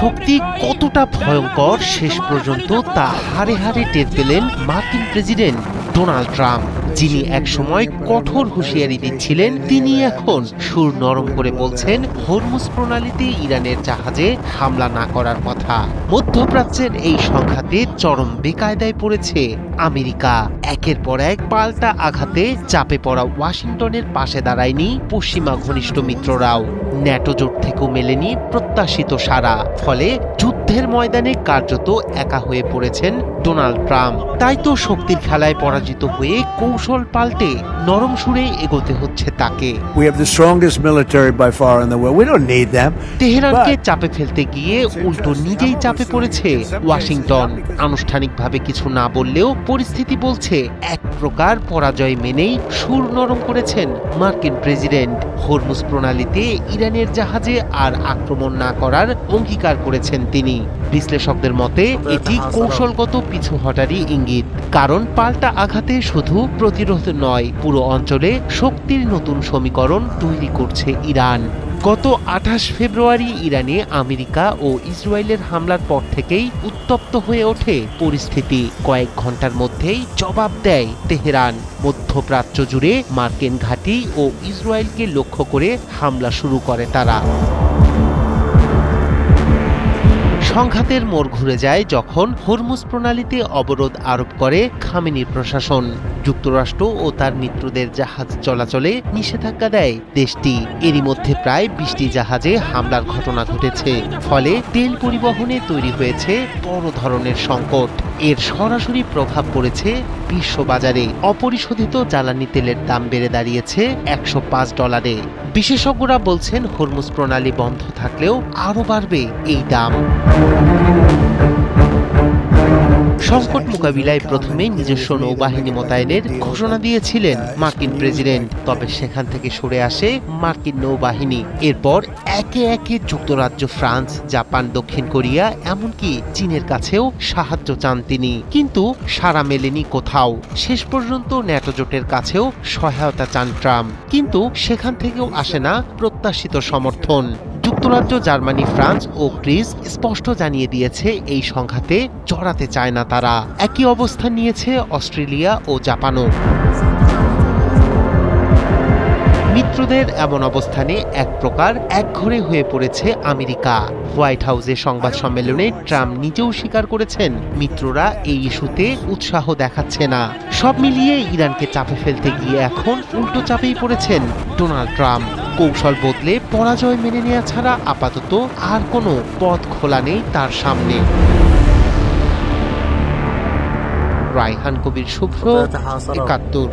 শক্তি কতটা ভয়ঙ্কর শেষ পর্যন্ত তা হাড়ে হাড়ে টের পেলেন মার্কিন প্রেসিডেন্ট ডোনাল্ড ট্রাম্প, যিনি একসময় কঠোর হুঁশিয়ারি দিচ্ছিলেন, তিনি এখন সুর নরম করে বলছেন হরমুজ প্রণালীতে ইরানের জাহাজে হামলা না করার কথা। মধ্যপ্রাচ্যের এই সংঘাতে চরম বেকায়দায় পড়েছে আমেরিকা। একের পর এক পাল্টা আঘাতে চাপে পড়া ওয়াশিংটনের পাশে দাঁড়ায়নি পশ্চিমা ঘনিষ্ঠ মিত্ররাও। ন্যাটো জোট থেকেও মেলেনি প্রত্যাশিত সাড়া। ফলে যুদ্ধের ময়দানে কার্যত একা হয়ে পড়েছেন ডোনাল্ড ট্রাম্প। তাই তো শক্তির খেলায় পরাজিত হয়ে কৌশল পাল্টে নরম সুরে এগোতে হচ্ছে তাকে। তেহরানকে চাপে ফেলতে গিয়ে উল্টো নিজেই চাপে পড়েছে ওয়াশিংটন। আনুষ্ঠানিকভাবে কিছু না বললেও পরিস্থিতি বলছে এক প্রকার পরাজয় মেনেই সুর নরম করেছেন মার্কিন প্রেসিডেন্ট। হরমুজ প্রণালীতে ইরানের জাহাজে আর আক্রমণ না করার অঙ্গীকার করেছেন তিনি। বিশ্লেষকদের মতে এটি কৌশলগত পিছু হটারই ইঙ্গিত, কারণ পাল্টা আঘাতে শুধু প্রতিরোধ নয়, পুরো অঞ্চলে শক্তির নতুন সমীকরণ তৈরি করছে ইরান। গত 28 ফেব্রুয়ারি ইরানে আমেরিকা ও ইসরায়েলের হামলার পর থেকেই উত্তপ্ত হয়ে ওঠে পরিস্থিতি। কয়েক ঘন্টার মধ্যেই জবাব দেয় তেহরান। মধ্যপ্রাচ্য জুড়ে মার্কিন ঘাঁটি ও ইসরায়েলকে লক্ষ্য করে হামলা শুরু করে তারা। সংঘাতের মোড় ঘুরে যায় যখন হরমুজ প্রণালীতে অবরোধ আরোপ করে খামেনির প্রশাসন। যুক্তরাষ্ট্র ও তার মিত্রদের জাহাজ চলাচলে নিষেধাজ্ঞা দেয় দেশটি। এরই মধ্যে প্রায় 20টি জাহাজে হামলার ঘটনা ঘটেছে। ফলে তেল পরিবহনে তৈরি হয়েছে বড় ধরনের সংকট। এর সরাসরি প্রভাব পড়েছে বিশ্ববাজারে। অপরিশোধিত জ্বালানি তেলের দাম বেড়ে দাঁড়িয়েছে $105। বিশেষজ্ঞরা বলছেন হরমুজ প্রণালী বন্ধ থাকলেও আরও বাড়বে এই দাম। সংকট মোকাবিলায় প্রথমে নিজস্ব নৌবাহিনী মোতায়েনের ঘোষণা দিয়েছিলেন মার্কিন প্রেসিডেন্ট, তবে সেখান থেকে সরে আসে মার্কিন নৌবাহিনী। এরপর একে একে যুক্তরাজ্য, ফ্রান্স, জাপান, দক্ষিণ কোরিয়া, এমনকি চীনের কাছেও সাহায্য চান তিনি, কিন্তু সাড়া মেলেনি কোথাও। শেষ পর্যন্ত ন্যাটো জোটের কাছেও সহায়তা চান ট্রাম্প, কিন্তু সেখান থেকেও আসে না প্রত্যাশিত সমর্থন। যুক্তরাজ্য, জার্মানি, ফ্রান্স ও গ্রিস স্পষ্ট জানিয়ে দিয়েছে এই সংঘাতে জড়াতে চায় না তারা। একই অবস্থান নিয়েছে অস্ট্রেলিয়া ও জাপানও। মিত্রদের এমন অবস্থানে এক প্রকার একঘরে হয়ে পড়েছে আমেরিকা। হোয়াইট হাউসে সংবাদ সম্মেলনে ট্রাম্প নিজেও স্বীকার করেছেন মিত্ররা এই ইস্যুতে উৎসাহ দেখাচ্ছে না। সব মিলিয়ে ইরানকে চাপে ফেলতে গিয়ে এখন উল্টো চাপেই পড়েছেন ডোনাল্ড ট্রাম্প। কৌশল বদলে পরাজয় মেনে নেওয়া ছাড়া আপাতত আর কোনো পথ খোলা নেই তার সামনে। রায়হান কবির, শুভ্র, ৭১।